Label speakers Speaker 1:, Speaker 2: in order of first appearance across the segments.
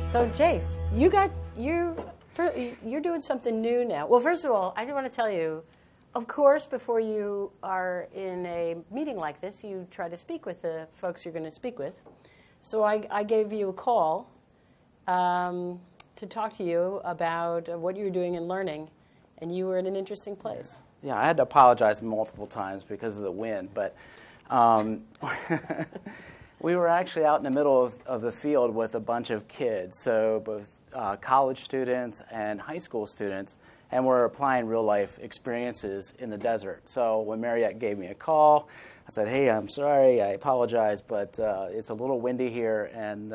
Speaker 1: So, Jace, you're doing something new now. Well, first of all, I do want to tell you, of course, before you are in a meeting like this, you try to speak with the folks you're going to speak with. So I gave you a call to talk to you about what you were doing and learning, and you were in an interesting place.
Speaker 2: Yeah, I had to apologize multiple times because of the wind, but we were actually out in the middle of the field with a bunch of kids, so both college students and high school students, and we're applying real-life experiences in the desert. So when Mariette gave me a call, I said, hey, I'm sorry, I apologize, but it's a little windy here, and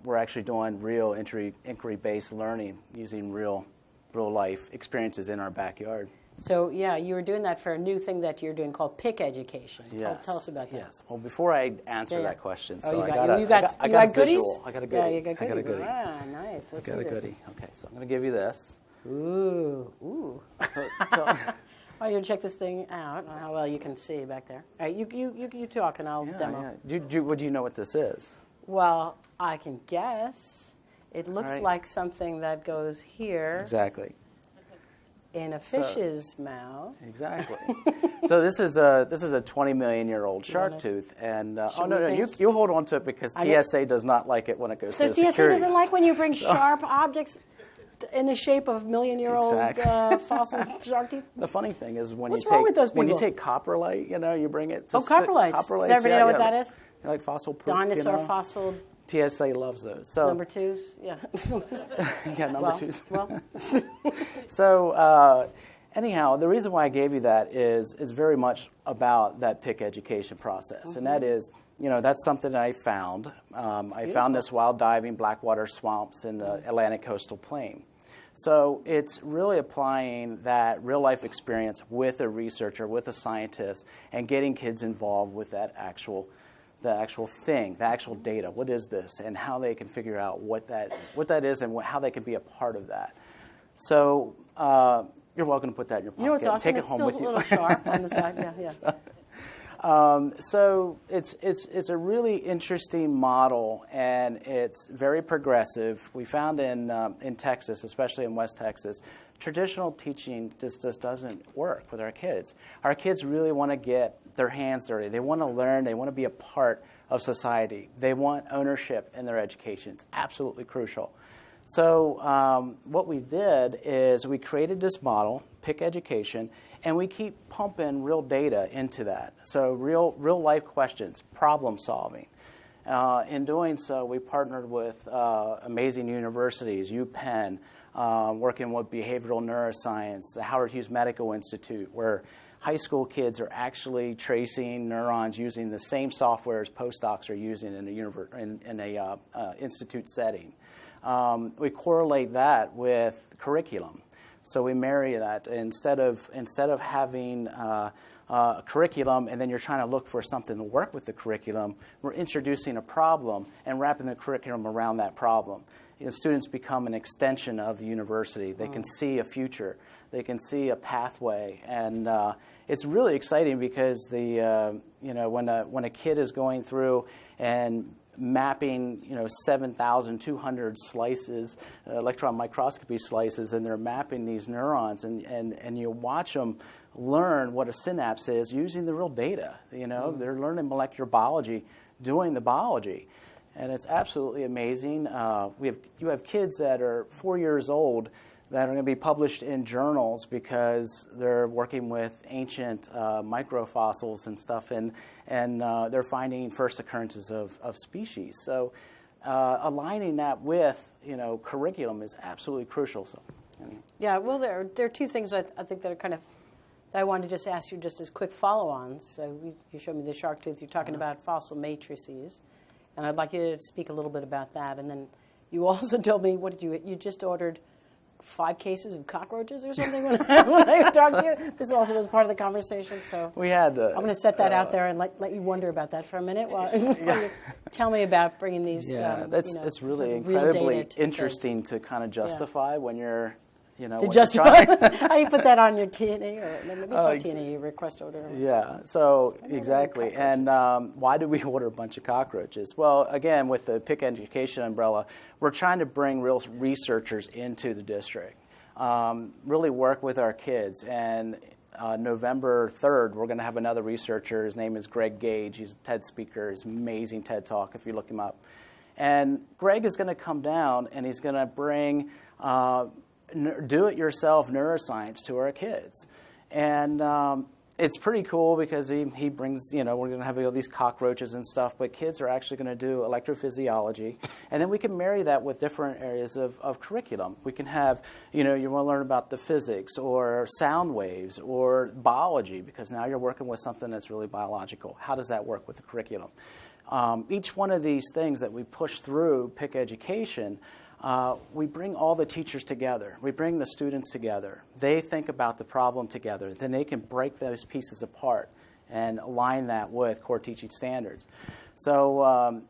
Speaker 2: we're actually doing real inquiry-based learning using real-life experiences in our backyard.
Speaker 1: So, yeah, you were doing that for a new thing that you're doing called Pic Education.
Speaker 2: Yes.
Speaker 1: Tell us about that.
Speaker 2: Yes. Well, before I answer that question,
Speaker 1: I
Speaker 2: got
Speaker 1: goodies?
Speaker 2: visual. I got a goodie.
Speaker 1: Yeah, you got goodies.
Speaker 2: I got a goodie.
Speaker 1: Ah, nice. Let's
Speaker 2: I got
Speaker 1: see
Speaker 2: a
Speaker 1: this.
Speaker 2: goodie. Okay, so I'm going to give you this.
Speaker 1: Ooh.
Speaker 2: So
Speaker 1: Oh, you check this thing out. I don't know how well you can see back there. All right, you talk and I'll demo.
Speaker 2: Yeah. Do you know what this is?
Speaker 1: Well, I can guess. It looks
Speaker 2: right.
Speaker 1: like something that goes here
Speaker 2: Exactly.
Speaker 1: in a fish's mouth.
Speaker 2: Exactly. So this is a 20 million year old shark tooth, and you hold on to it because TSA does not like it when it goes
Speaker 1: so
Speaker 2: to
Speaker 1: TSA
Speaker 2: security.
Speaker 1: doesn't like when you bring sharp objects in the shape of million-year-old fossil shark teeth.
Speaker 2: The funny thing is when
Speaker 1: What's wrong with those
Speaker 2: when you
Speaker 1: people?
Speaker 2: take coprolite, you bring it to
Speaker 1: coprolites.
Speaker 2: coprolites.
Speaker 1: Does everybody know what that is?
Speaker 2: Like fossil poop.
Speaker 1: Dinosaur fossil.
Speaker 2: TSA loves those. So
Speaker 1: Number twos, yeah.
Speaker 2: yeah, number twos.
Speaker 1: Well.
Speaker 2: So anyhow, the reason why I gave you that is very much about that Pic Education Process, and that is, that's something that I found. I found this while diving blackwater swamps in the Atlantic coastal plain. So it's really applying that real-life experience with a researcher, with a scientist, and getting kids involved with the actual thing, the actual data. What is this, and how they can figure out what that is, and how they can be a part of that. So you're welcome to put that in your pocket.
Speaker 1: You know what's awesome?
Speaker 2: Take it home with you.
Speaker 1: It's still a little sharp on the side. Yeah.
Speaker 2: So it's a really interesting model, and it's very progressive. We found in Texas, especially in West Texas, traditional teaching just doesn't work with our kids. Our kids really want to get their hands dirty. They want to learn. They want to be a part of society. They want ownership in their education. It's absolutely crucial. So what we did is we created this model, Pic Education, and we keep pumping real data into that. So real life questions, problem solving. In doing so, we partnered with amazing universities, UPenn, working with behavioral neuroscience, the Howard Hughes Medical Institute, where high school kids are actually tracing neurons using the same software as postdocs are using in a institute setting. We correlate that with curriculum. So we marry that. Instead of having a curriculum and then you're trying to look for something to work with the curriculum, we're introducing a problem and wrapping the curriculum around that problem. Students become an extension of the university. They can see a future. They can see a pathway, and it's really exciting because when a kid is going through and mapping 7,200 slices, electron microscopy slices, and they're mapping these neurons, and you watch them learn what a synapse is using the real data. They're learning molecular biology, doing the biology, and it's absolutely amazing. You have kids that are 4 years old that are going to be published in journals because they're working with ancient microfossils and stuff, and they're finding first occurrences of species. So aligning that with curriculum is absolutely crucial. So,
Speaker 1: yeah, well, there are two things I think that are kind of that I wanted to just ask you just as quick follow-ons. So you showed me the shark tooth. You're talking about fossil matrices, and I'd like you to speak a little bit about that. And then you also told me, what did you just ordered 5 cases of cockroaches or something when I talked to you. This also was part of the conversation. So
Speaker 2: we had.
Speaker 1: I'm going to set that out there and let you wonder about that for a minute. While you tell me about bringing these.
Speaker 2: Yeah, it's really incredibly interesting to kind of justify when you're You know,
Speaker 1: To
Speaker 2: when you're
Speaker 1: justify
Speaker 2: trying-
Speaker 1: how you put that on your TNA, or maybe it's not TNA request order.
Speaker 2: Yeah, so exactly. And why do we order a bunch of cockroaches? Well, again, with the Pic Education umbrella, we're trying to bring real researchers into the district, really work with our kids. And November 3rd, we're going to have another researcher. His name is Greg Gage. He's a TED speaker. He's an amazing TED Talk if you look him up. And Greg is going to come down, and he's going to bring do-it-yourself neuroscience to our kids. And it's pretty cool because he brings, we're going to have all these cockroaches and stuff, but kids are actually going to do electrophysiology. And then we can marry that with different areas of curriculum. We can have, you want to learn about the physics or sound waves or biology, because now you're working with something that's really biological. How does that work with the curriculum? Each one of these things that we push through Pic Education, we bring all the teachers together. We bring the students together. They think about the problem together. Then they can break those pieces apart and align that with core teaching standards. So,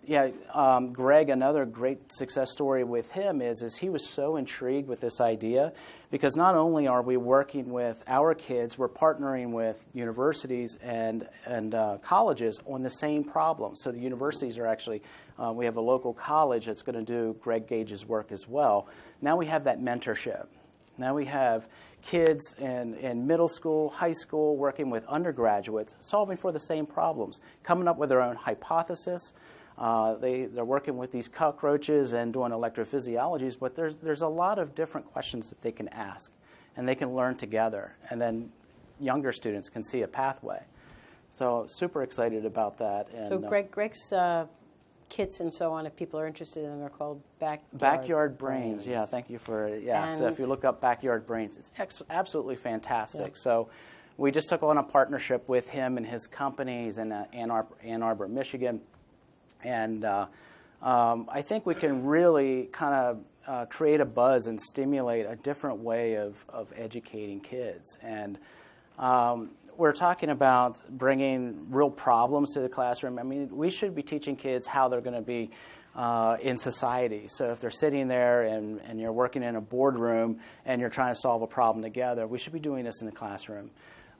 Speaker 2: Greg, another great success story with him is he was so intrigued with this idea, because not only are we working with our kids, we're partnering with universities and colleges on the same problem. So the universities are actually, we have a local college that's going to do Greg Gage's work as well. Now we have that mentorship. Now we have kids in middle school, high school, working with undergraduates, solving for the same problems, coming up with their own hypothesis. They're working with these cockroaches and doing electrophysiologies, but there's a lot of different questions that they can ask, and they can learn together. And then younger students can see a pathway. So super excited about that. And,
Speaker 1: so Greg's kits and so on, if people are interested in them, are called
Speaker 2: Backyard Brains. Yeah, thank you for it. Yeah, so if you look up Backyard Brains, it's absolutely fantastic. Yeah. So we just took on a partnership with him and his companies in Ann Arbor, Michigan. And I think we can really kind of create a buzz and stimulate a different way of educating kids. And we're talking about bringing real problems to the classroom. I mean, we should be teaching kids how they're going to be in society. So if they're sitting there and you're working in a boardroom and you're trying to solve a problem together, we should be doing this in the classroom.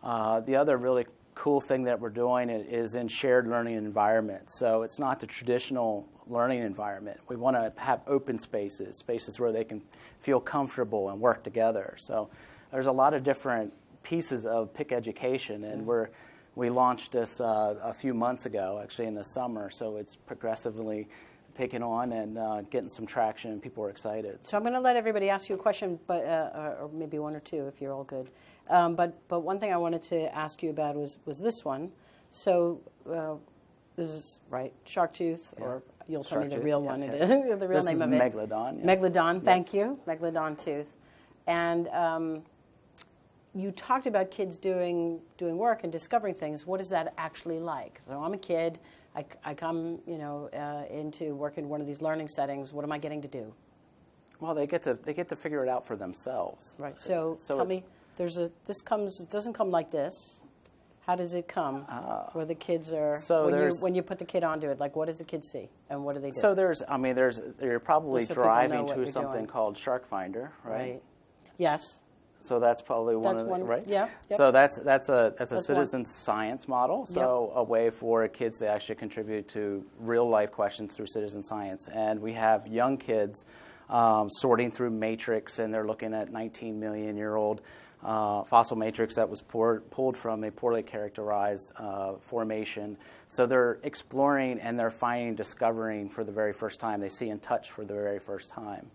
Speaker 2: The other really cool thing that we're doing is in shared learning environments. So it's not the traditional learning environment. We want to have open spaces, spaces where they can feel comfortable and work together. So there's a lot of different pieces of Pic Education, and we launched this a few months ago, actually in the summer, so it's progressively taken on and getting some traction, and people are excited.
Speaker 1: So I'm going to let everybody ask you a question, but or maybe one or two if you're all good. But one thing I wanted to ask you about was this one. So this is right, shark tooth, or you'll tell me the real one. It is the real name of it.
Speaker 2: Megalodon. Yeah.
Speaker 1: Megalodon. Thank you, Megalodon tooth, and. You talked about kids doing work and discovering things. What is that actually like? So I'm a kid. I come, into work in one of these learning settings. What am I getting to do?
Speaker 2: Well, they get to figure it out for themselves.
Speaker 1: Right. So tell me, it doesn't come like this. How does it come? Where the kids are when you put the kid onto it, like what does the kid see and what do they do?
Speaker 2: So you're probably driving to something called Shark Finder, right?
Speaker 1: Yes.
Speaker 2: So that's probably one, right?
Speaker 1: Yeah. Yep.
Speaker 2: So that's a citizen science model. So a way for kids to actually contribute to real life questions through citizen science. And we have young kids sorting through matrix, and they're looking at 19 million year old fossil matrix that was pulled from a poorly characterized formation. So they're exploring and they're discovering for the very first time. They see and touch for the very first time.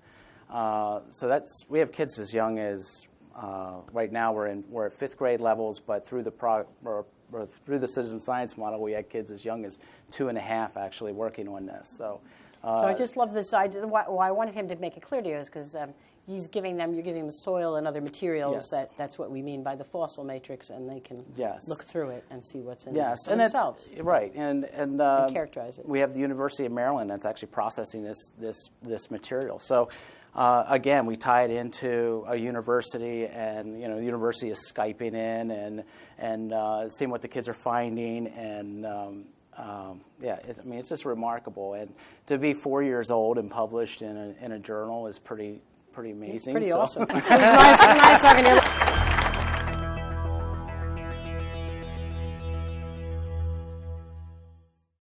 Speaker 2: So we have kids as young as. Right now we're at fifth grade levels, but through the citizen science model, we had kids as young as 2.5 actually working on this. So
Speaker 1: I just love this idea. Why I wanted him to make it clear to you is because you're giving them soil and other materials.
Speaker 2: Yes.
Speaker 1: That's what we mean by the fossil matrix, and they can look through it and see what's in it for
Speaker 2: and
Speaker 1: themselves.
Speaker 2: Right, and
Speaker 1: characterize it.
Speaker 2: We have the University of Maryland that's actually processing this material. So. Again, we tie it into a university, and the university is Skyping in and seeing what the kids are finding, and it's just remarkable. And to be 4 years old and published in a journal is pretty pretty amazing.
Speaker 1: Pretty
Speaker 2: so.
Speaker 1: awesome. It was nice talking to you.